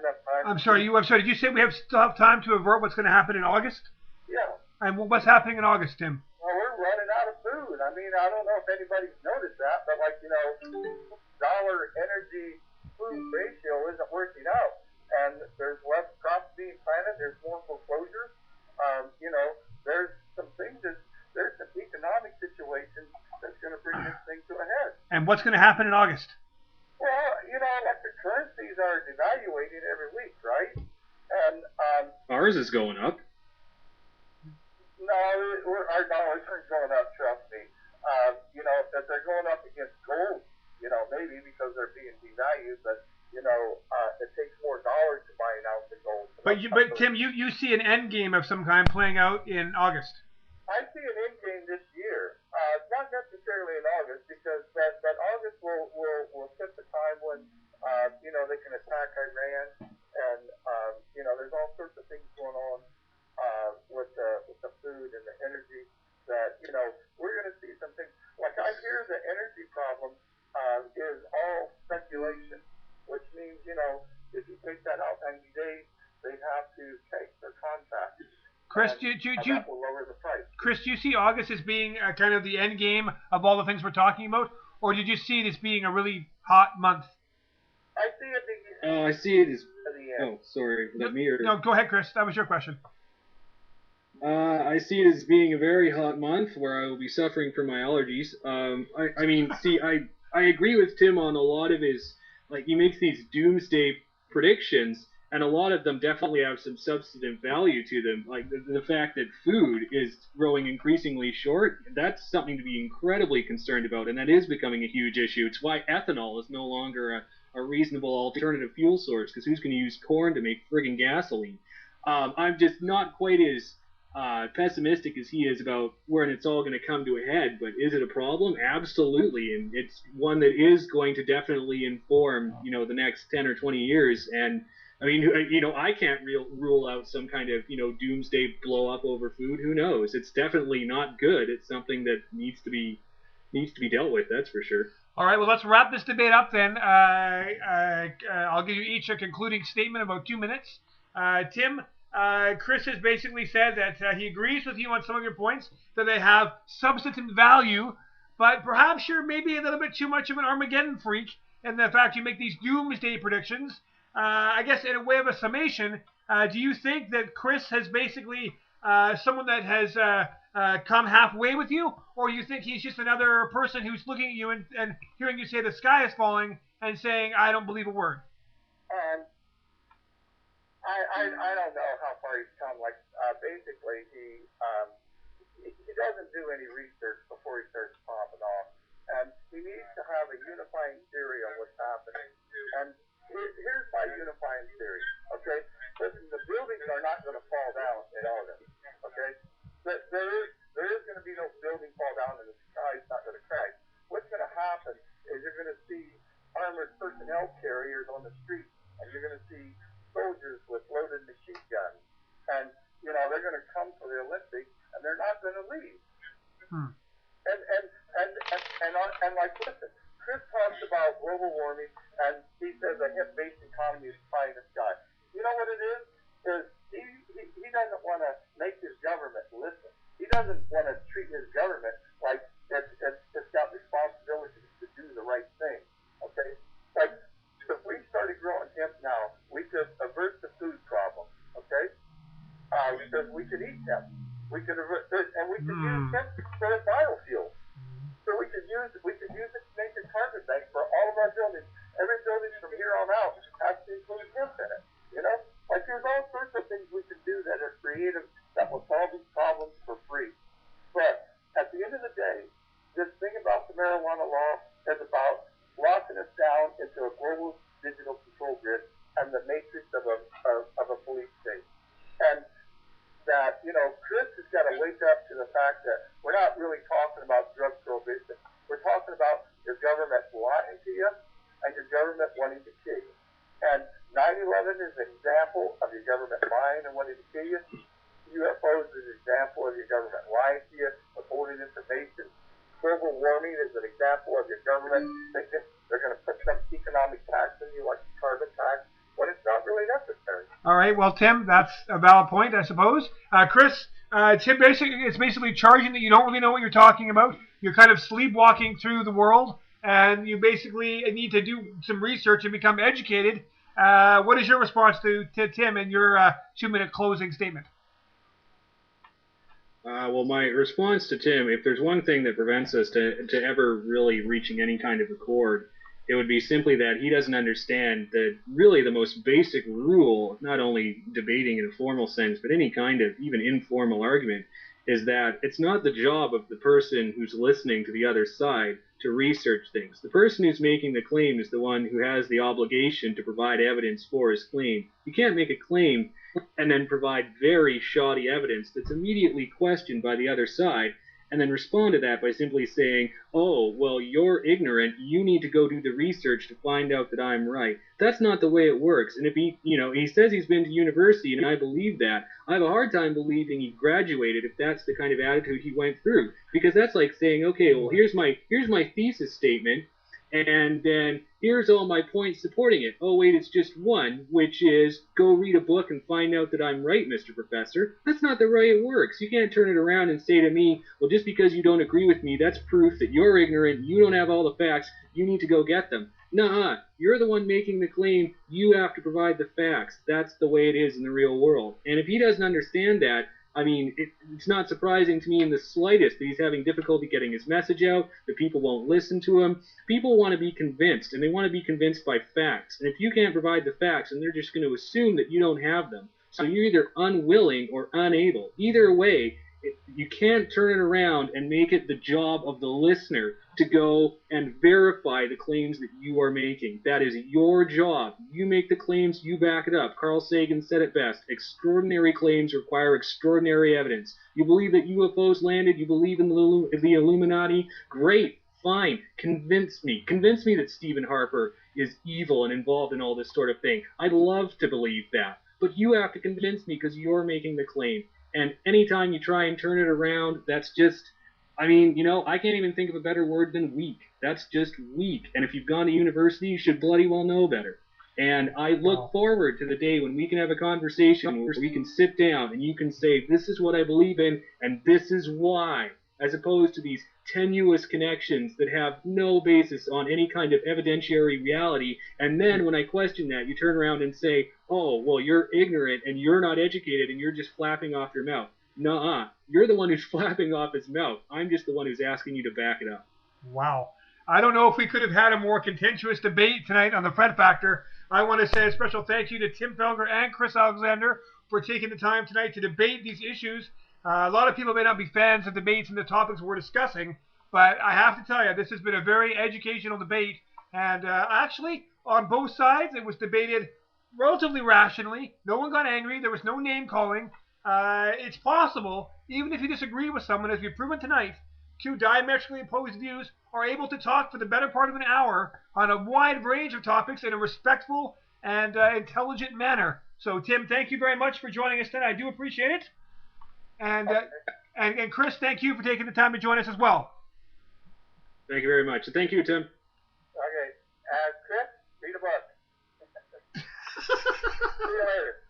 enough time. I'm sorry. Did you say we still have time to avert what's going to happen in August? Yeah. And what's happening in August, Tim? Well, we're running out of food. I mean, I don't know if anybody's noticed that, but like, dollar energy food ratio isn't working out, and there's less crops being planted. There's more foreclosures. There's some things there's some economic situations that's going to bring this thing to a head. And what's going to happen in August? Well, like the currencies are devaluating every week, right? And ours is going up. No, our dollars aren't going up. Trust me. That they're going up against gold. Maybe because they're being devalued, but it takes more dollars to buy an ounce of gold. But Tim, you see an end game of some kind playing out in August. I see an end game this year, not necessarily in August, because that August will set the time when they can attack Iran, and there's all sorts of things going on with the food and the energy that we're going to see some things. Like I hear the energy problem is all speculation, which means if you take that out 90 days, they have to take their contract. Chris, that will lower the price. Chris, do you see August as being kind of the end game of all the things we're talking about, or did you see this being a really hot month? I see it being. Oh, I see it as. Oh, sorry. No, go ahead, Chris. That was your question. I see it as being a very hot month where I will be suffering from my allergies. I agree with Tim on a lot of his, like, he makes these doomsday predictions, and a lot of them definitely have some substantive value to them. Like the fact that food is growing increasingly short, that's something to be incredibly concerned about, and that is becoming a huge issue. It's why ethanol is no longer a reasonable alternative fuel source, because who's going to use corn to make friggin' gasoline? I'm just not quite as pessimistic as he is about when it's all going to come to a head, but is it a problem? Absolutely, and it's one that is going to definitely inform, the next 10 or 20 years, and I mean, I can't rule out some kind of, doomsday blow up over food. Who knows? It's definitely not good. It's something that needs to be dealt with. That's for sure. All right. Well, let's wrap this debate up then. I'll give you each a concluding statement, about 2 minutes. Tim, Chris has basically said that he agrees with you on some of your points, that they have substantive value, but perhaps you're maybe a little bit too much of an Armageddon freak in the fact you make these doomsday predictions. I guess in a way of a summation, do you think that Chris has basically someone that has come halfway with you, or you think he's just another person who's looking at you and hearing you say the sky is falling and saying, I don't believe a word? I don't know how far he's come. Like, basically, he doesn't do any research before he starts popping off, and he needs to have a unifying theory on what's happening. And here's my unifying theory, okay? Listen, the buildings are not going to fall down in August, okay? There is going to be no building fall down, and the sky is not going to crack. What's going to happen is you're going to see armored personnel carriers on the street, and you're going to see soldiers with loaded machine guns, and they're going to come to the Olympics, and they're not going to leave. And like, listen, Chris talks about global warming, and he says a hip-based economy is pie in the sky. You know what it is? Is he doesn't want to make his government listen. He doesn't want to treat his government like it's got responsibilities to do the right thing. Okay? Like, if we started growing hemp now, we could avert the food problem. Okay? Because we could eat hemp. We could avert, and we could use hemp for biofuels. So we could use it to make a carbon bank for all of our buildings. Every building from here on out has to include hemp in it. Like, there's all sorts of things we can do that are creative, that will solve these problems for free. But at the end of the day, this thing about the marijuana law is about locking us down into a global digital control grid and the matrix of a police state. And that, Chris has got to wake up to the fact that we're not really talking about drug prohibition. We're talking about your government lying to you and your government wanting to kill you. And 9/11 is an example of your government lying and wanting to kill you. UFOs is an example of your government lying to you, withholding information. Global warming is an example of your government thinking they're going to put some economic tax on you, like carbon tax, when it's not really necessary. All right. Well, Tim, that's a valid point, I suppose. Chris, Tim, it's basically charging that you don't really know what you're talking about. You're kind of sleepwalking through the world, and you basically need to do some research and become educated. What is your response to Tim in your 2-minute closing statement? Well, my response to Tim, if there's one thing that prevents us to ever really reaching any kind of accord, it would be simply that he doesn't understand that really the most basic rule, not only debating in a formal sense, but any kind of even informal argument, is that it's not the job of the person who's listening to the other side to research things. The person who's making the claim is the one who has the obligation to provide evidence for his claim. You can't make a claim and then provide very shoddy evidence that's immediately questioned by the other side, and then respond to that by simply saying, oh, well, you're ignorant, you need to go do the research to find out that I'm right. That's not the way it works. And if he says he's been to university, and I believe that, I have a hard time believing he graduated if that's the kind of attitude he went through. Because that's like saying, okay, well, here's my thesis statement, and then here's all my points supporting it. Oh, wait, it's just one, which is go read a book and find out that I'm right, Mr. Professor. That's not the way it works. You can't turn it around and say to me, well, just because you don't agree with me, that's proof that you're ignorant, you don't have all the facts, you need to go get them. Nuh-uh. You're the one making the claim. You have to provide the facts. That's the way it is in the real world. And if he doesn't understand that, I mean, it's not surprising to me in the slightest that he's having difficulty getting his message out, that people won't listen to him. People want to be convinced, and they want to be convinced by facts. And if you can't provide the facts, then they're just going to assume that you don't have them. So you're either unwilling or unable. Either way, you can't turn it around and make it the job of the listener to go and verify the claims that you are making. That is your job. You make the claims, you back it up. Carl Sagan said it best. Extraordinary claims require extraordinary evidence. You believe that UFOs landed? You believe in the Illuminati? Great. Fine. Convince me. Convince me that Stephen Harper is evil and involved in all this sort of thing. I'd love to believe that. But you have to convince me because you're making the claim. And anytime you try and turn it around, that's just, I can't even think of a better word than weak. That's just weak. And if you've gone to university, you should bloody well know better. And I look forward to the day when we can have a conversation where we can sit down and you can say, this is what I believe in, and this is why, as opposed to these tenuous connections that have no basis on any kind of evidentiary reality. And then when I question that, you turn around and say, oh, well, you're ignorant and you're not educated and you're just flapping off your mouth. Nuh-uh. You're the one who's flapping off his mouth. I'm just the one who's asking you to back it up. Wow. I don't know if we could have had a more contentious debate tonight on the Fred Factor. I want to say a special thank you to Tim Felger and Chris Alexander for taking the time tonight to debate these issues. A lot of people may not be fans of debates and the topics we're discussing, but I have to tell you, this has been a very educational debate. And actually, on both sides, it was debated relatively rationally. No one got angry. There was no name calling. It's possible, even if you disagree with someone, as we've proven tonight, two diametrically opposed views are able to talk for the better part of an hour on a wide range of topics in a respectful and intelligent manner. So, Tim, thank you very much for joining us tonight. I do appreciate it. And Chris, thank you for taking the time to join us as well. Thank you very much. Thank you, Tim. Okay. Chris, read a book. See you later.